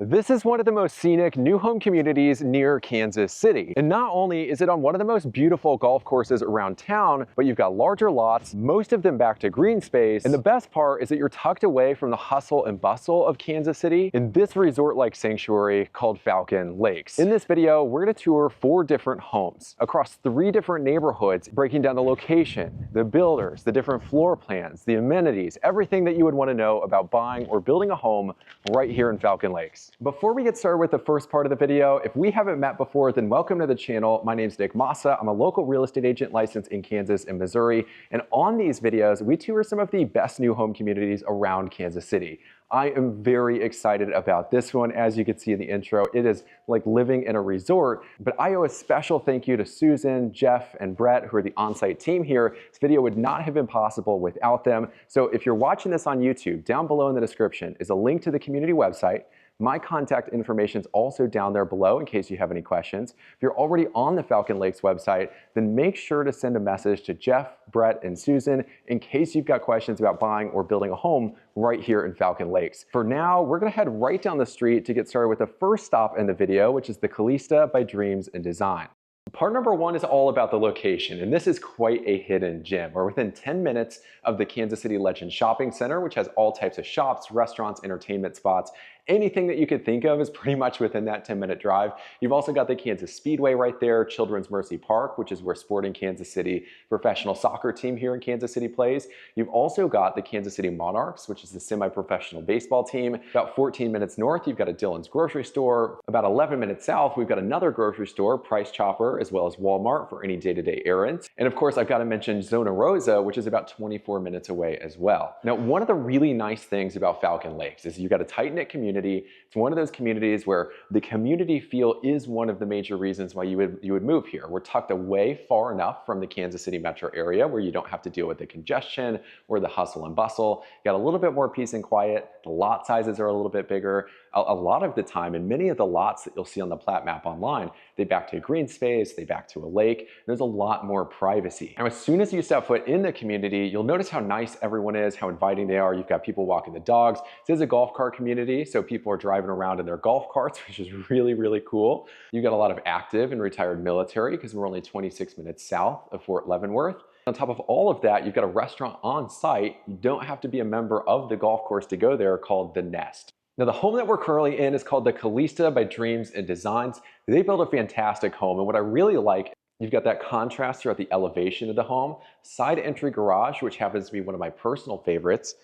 This is one of the most scenic new home communities near Kansas City. And not only is it on one of the most beautiful golf courses around town, but you've got larger lots, most of them back to green space. And the best part is that you're tucked away from the hustle and bustle of Kansas City in this resort-like sanctuary called Falcon Lakes. In this video, we're gonna tour 4 different homes across 3 different neighborhoods, breaking down the location, the builders, the different floor plans, the amenities, everything that you would wanna know about buying or building a home right here in Falcon Lakes. Before we get started with the first part of the video, if we haven't met before, then welcome to the channel. My name's Massa. I'm a local real estate agent licensed in Kansas and Missouri. And on these videos, we tour some of the best new home communities around Kansas City. I am very excited about this one. As you can see in the intro, it is like living in a resort, but I owe a special thank you to Susan, Jeff, and Brett, who are the on-site team here. This video would not have been possible without them. So if you're watching this on YouTube, down below in the description is a link to the community website. My contact information is also down there below in case you have any questions. If you're already on the Falcon Lakes website, then make sure to send a message to Jeff, Brett, and Susan in case you've got questions about buying or building a home right here in Falcon Lakes. For now, we're gonna head right down the street to get started with the first stop in the video, which is the Calista by Dreams and Design. Part number 1 is all about the location, and this is quite a hidden gem. We're within 10 minutes of the Kansas City Legend Shopping Center, which has all types of shops, restaurants, entertainment spots. Anything that you could think of is pretty much within that 10-minute drive. You've also got the Kansas Speedway right there, Children's Mercy Park, which is where Sporting Kansas City professional soccer team here in Kansas City plays. You've also got the Kansas City Monarchs, which is the semi-professional baseball team. About 14 minutes north, you've got a Dillon's grocery store. About 11 minutes south, we've got another grocery store, Price Chopper, as well as Walmart for any day-to-day errands. And of course, I've got to mention Zona Rosa, which is about 24 minutes away as well. Now, one of the really nice things about Falcon Lakes is you've got a tight-knit community. It's one of those communities where the community feel is one of the major reasons why you would move here. We're tucked away far enough from the Kansas City metro area where you don't have to deal with the congestion or the hustle and bustle. You got a little bit more peace and quiet. The lot sizes are a little bit bigger. A lot of the time, and many of the lots that you'll see on the plat map online, they back to a green space, they back to a lake. There's a lot more privacy. Now, as soon as you step foot in the community, you'll notice how nice everyone is, how inviting they are. You've got people walking the dogs. This is a golf cart community, so people are driving around in their golf carts, which is really, really cool. You've got a lot of active and retired military because we're only 26 minutes south of Fort Leavenworth. On top of all of that, you've got a restaurant on site. You don't have to be a member of the golf course to go there, called The Nest. Now, the home that we're currently in is called the Calista by Dreams and Designs. They built a fantastic home, and what I really like, you've got that contrast throughout the elevation of the home. Side entry garage, which happens to be one of my personal favorites.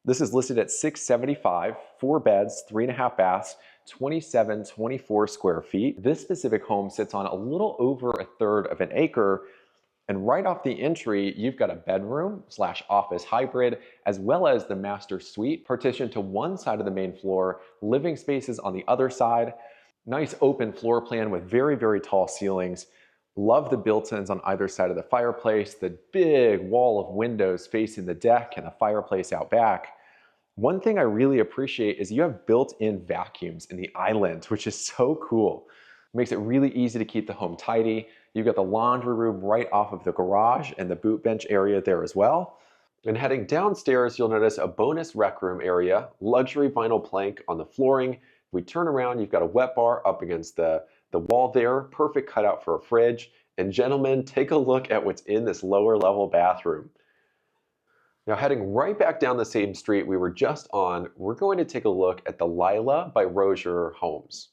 This is listed at $675, 4 beds, 3.5 baths, 24 square feet. This specific home sits on a little over 1/3 of an acre. And right off the entry, you've got a bedroom / office hybrid, as well as the master suite partitioned to one side of the main floor, living spaces on the other side. Nice open floor plan with very, very tall ceilings. Love the built-ins on either side of the fireplace, the big wall of windows facing the deck and the fireplace out back. One thing I really appreciate is you have built-in vacuums in the island, which is so cool. Makes it really easy to keep the home tidy. You've got the laundry room right off of the garage and the boot bench area there as well. And heading downstairs, you'll notice a bonus rec room area, luxury vinyl plank on the flooring. If we turn around, you've got a wet bar up against the wall there, perfect cutout for a fridge. And gentlemen, take a look at what's in this lower level bathroom. Now, heading right back down the same street we were just on, we're going to take a look at the Lila by Rozier homes.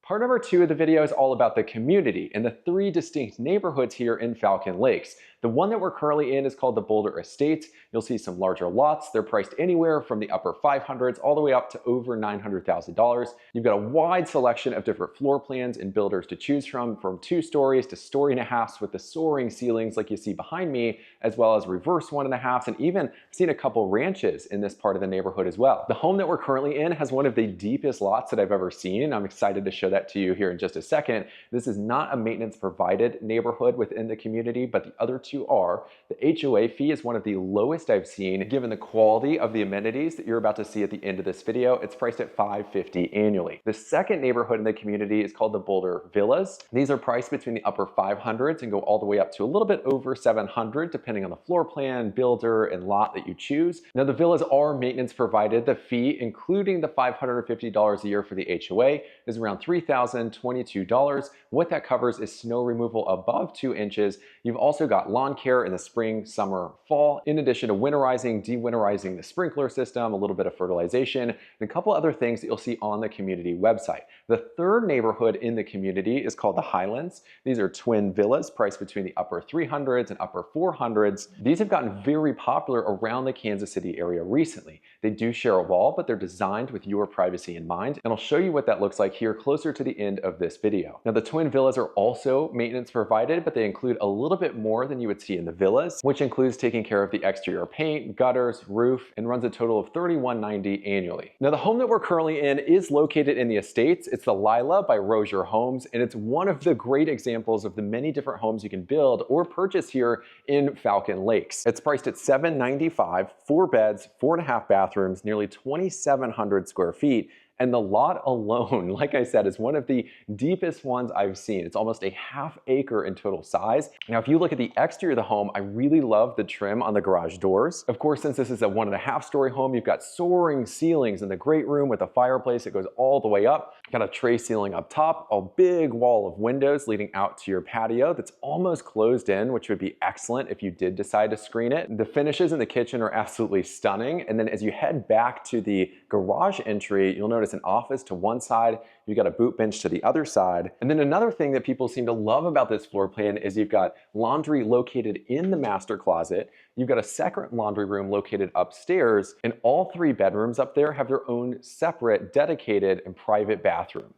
Part number 2 of the video is all about the community and the 3 distinct neighborhoods here in Falcon Lakes. The one that we're currently in is called the Boulder Estates. You'll see some larger lots. They're priced anywhere from the upper 500s all the way up to over $900,000. You've got a wide selection of different floor plans and builders to choose from 2 stories to 1.5 stories with the soaring ceilings like you see behind me, as well as reverse 1.5s, and even seen a couple ranches in this part of the neighborhood as well. The home that we're currently in has one of the deepest lots that I've ever seen. I'm excited to show that to you here in just a second. This is not a maintenance provided neighborhood within the community, but the other 2 you are. The HOA fee is one of the lowest I've seen given the quality of the amenities that you're about to see at the end of this video. It's priced at $550 annually. The second neighborhood in the community is called the Boulder Villas. These are priced between the upper 500s and go all the way up to a little bit over 700 depending on the floor plan, builder, and lot that you choose. Now the villas are maintenance provided. The fee, including the $550 a year for the HOA, is around $3,022. What that covers is snow removal above 2 inches. You've also got lawn care in the spring, summer, fall, in addition to winterizing, de-winterizing the sprinkler system, a little bit of fertilization, and a couple other things that you'll see on the community website. The third neighborhood in the community is called the Highlands. These are twin villas priced between the upper 300s and upper 400s. These have gotten very popular around the Kansas City area recently. They do share a wall, but they're designed with your privacy in mind, and I'll show you what that looks like here closer to the end of this video. Now the twin villas are also maintenance provided, but they include a little bit more than you would see in the villas, which includes taking care of the exterior paint, gutters, roof, and runs a total of $3190 annually. Now the home that we're currently in is located in the Estates. It's the Lila by Rozier Homes, and it's one of the great examples of the many different homes you can build or purchase here in Falcon Lakes. It's priced at $795, 4 beds, 4.5 bathrooms, nearly 2,700 square feet. And the lot alone, like I said, is one of the deepest ones I've seen. It's almost a ½ acre in total size. Now, if you look at the exterior of the home, I really love the trim on the garage doors. Of course, since this is a 1.5 story home, you've got soaring ceilings in the great room with a fireplace that goes all the way up. Got a tray ceiling up top, a big wall of windows leading out to your patio that's almost closed in, which would be excellent if you did decide to screen it. The finishes in the kitchen are absolutely stunning. And then as you head back to the garage entry, you'll notice an office to one side, you've got a boot bench to the other side. And then another thing that people seem to love about this floor plan is you've got laundry located in the master closet, you've got a second laundry room located upstairs, and all 3 bedrooms up there have their own separate, dedicated, and private bathroom.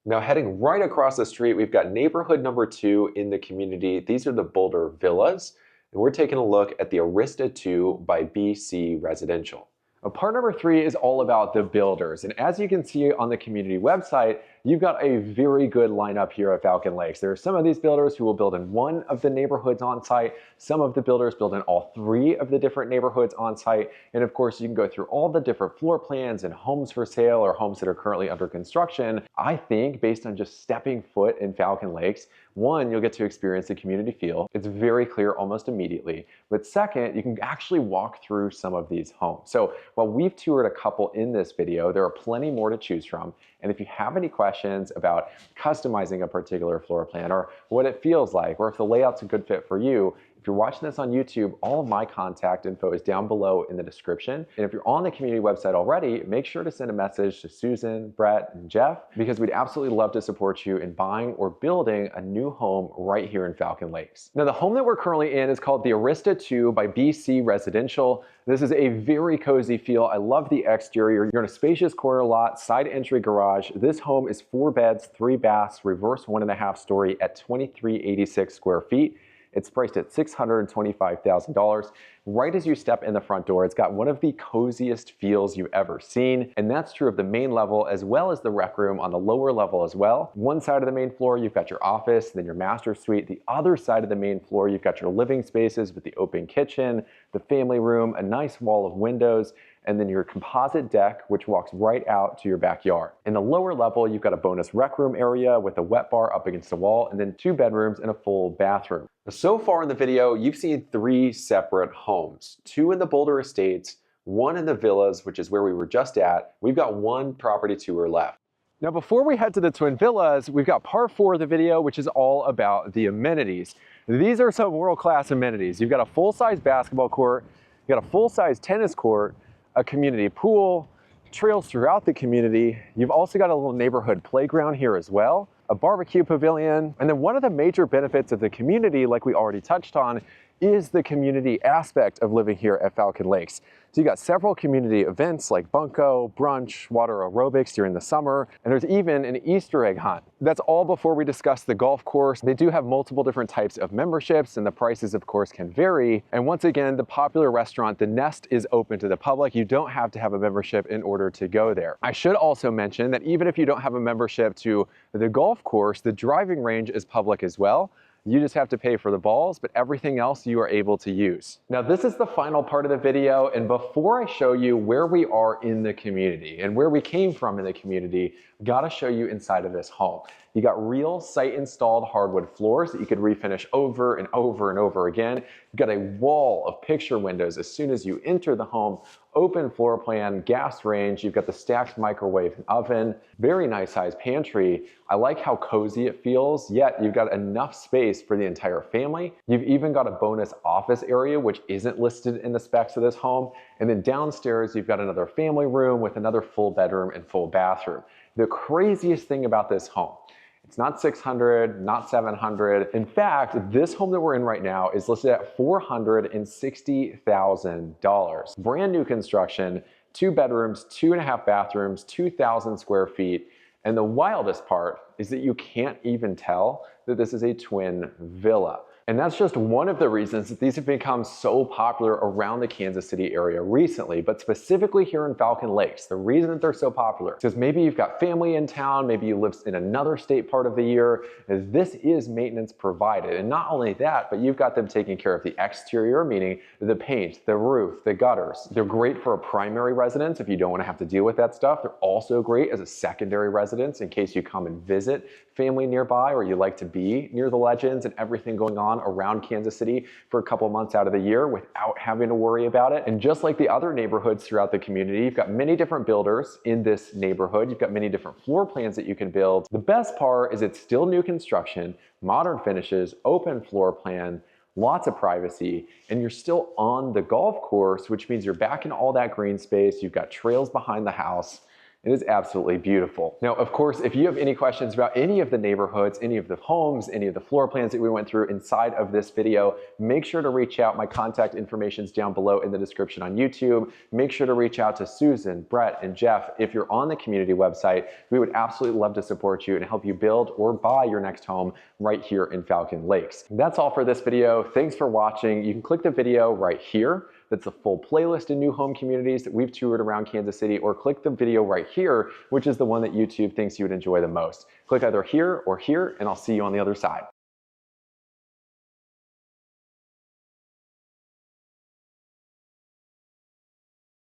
Now heading right across the street, we've got neighborhood number 2 in the community. These are the Boulder Villas, and we're taking a look at the Arista 2 by BC Residential. Part number 3 is all about the builders, and as you can see on the community website, you've got a very good lineup here at Falcon Lakes. There are some of these builders who will build in one of the neighborhoods on site, some of the builders build in all 3 of the different neighborhoods on site, and of course you can go through all the different floor plans and homes for sale or homes that are currently under construction. I think based on just stepping foot in Falcon Lakes, 1, you'll get to experience the community feel. It's very clear almost immediately. But second, you can actually walk through some of these homes. So while we've toured a couple in this video, there are plenty more to choose from. And if you have any questions about customizing a particular floor plan or what it feels like, or if the layout's a good fit for you, if you're watching this on YouTube, all of my contact info is down below in the description. And if you're on the community website already, make sure to send a message to Susan, Brett, and Jeff, because we'd absolutely love to support you in buying or building a new home right here in Falcon Lakes. Now, the home that we're currently in is called the Arista 2 by BC Residential. This is a very cozy feel. I love the exterior. You're in a spacious corner lot, side entry garage. This home is 4 beds, 3 baths, reverse 1.5 story at 2,386 square feet. It's priced at $625,000. Right as you step in the front door, it's got one of the coziest feels you've ever seen. And that's true of the main level as well as the rec room on the lower level as well. One side of the main floor, you've got your office, then your master suite. The other side of the main floor, you've got your living spaces with the open kitchen, the family room, a nice wall of windows, and then your composite deck, which walks right out to your backyard. In the lower level, you've got a bonus rec room area with a wet bar up against the wall, and then 2 bedrooms and a full bathroom. So far in the video, you've seen 3 separate homes, 2 in the Boulder Estates, 1 in the Villas, which is where we were just at. We've got 1 property tour left. Now, before we head to the Twin Villas, we've got part 4 of the video, which is all about the amenities. These are some world-class amenities. You've got a full-size basketball court, you've got a full-size tennis court, a community pool, trails throughout the community. You've also got a little neighborhood playground here as well, a barbecue pavilion, and then one of the major benefits of the community, like we already touched on, is the community aspect of living here at Falcon Lakes. So you got several community events like bunko, brunch, water aerobics during the summer, and there's even an Easter egg hunt. That's all before we discuss the golf course. They do have multiple different types of memberships, and the prices of course can vary. And once again, the popular restaurant, The Nest, is open to the public. You don't have to have a membership in order to go there. I should also mention that even if you don't have a membership to the golf course, the driving range is public as well. You just have to pay for the balls, but everything else you are able to use. Now, this is the final part of the video, and before I show you where we are in the community and where we came from in the community, I've got to show you inside of this home. You got real site-installed hardwood floors that you could refinish over and over and over again. You've got a wall of picture windows as soon as you enter the home, open floor plan, gas range. You've got the stacked microwave and oven, very nice sized pantry. I like how cozy it feels, yet you've got enough space for the entire family. You've even got a bonus office area, which isn't listed in the specs of this home. And then downstairs, you've got another family room with another full bedroom and full bathroom. The craziest thing about this home, it's not 600, not 700. In fact, this home that we're in right now is listed at $460,000. Brand new construction, 2 bedrooms, 2.5 bathrooms, 2,000 square feet. And the wildest part is that you can't even tell that this is a twin villa. And that's just one of the reasons that these have become so popular around the Kansas City area recently, but specifically here in Falcon Lakes. The reason that they're so popular is because maybe you've got family in town, maybe you live in another state part of the year. This is maintenance provided. And not only that, but you've got them taking care of the exterior, meaning the paint, the roof, the gutters. They're great for a primary residence if you don't want to have to deal with that stuff. They're also great as a secondary residence in case you come and visit family nearby or you like to be near the legends and everything going on around Kansas City for a couple months out of the year without having to worry about it. And just like the other neighborhoods throughout the community, you've got many different builders in this neighborhood. You've got many different floor plans that you can build. The best part is it's still new construction, modern finishes, open floor plan, lots of privacy, and you're still on the golf course, which means you're back in all that green space. You've got trails behind the house. It is absolutely beautiful. Now, of course, if you have any questions about any of the neighborhoods, any of the homes, any of the floor plans that we went through inside of this video, make sure to reach out. My contact information is down below in the description on YouTube. Make sure to reach out to Susan, Brett, and Jeff. If you're on the community website, we would absolutely love to support you and help you build or buy your next home right here in Falcon Lakes. That's all for this video. Thanks for watching. You can click the video right here. That's a full playlist of new home communities that we've toured around Kansas City, or click the video right here, which is the one that YouTube thinks you would enjoy the most. Click either here or here, and I'll see you on the other side.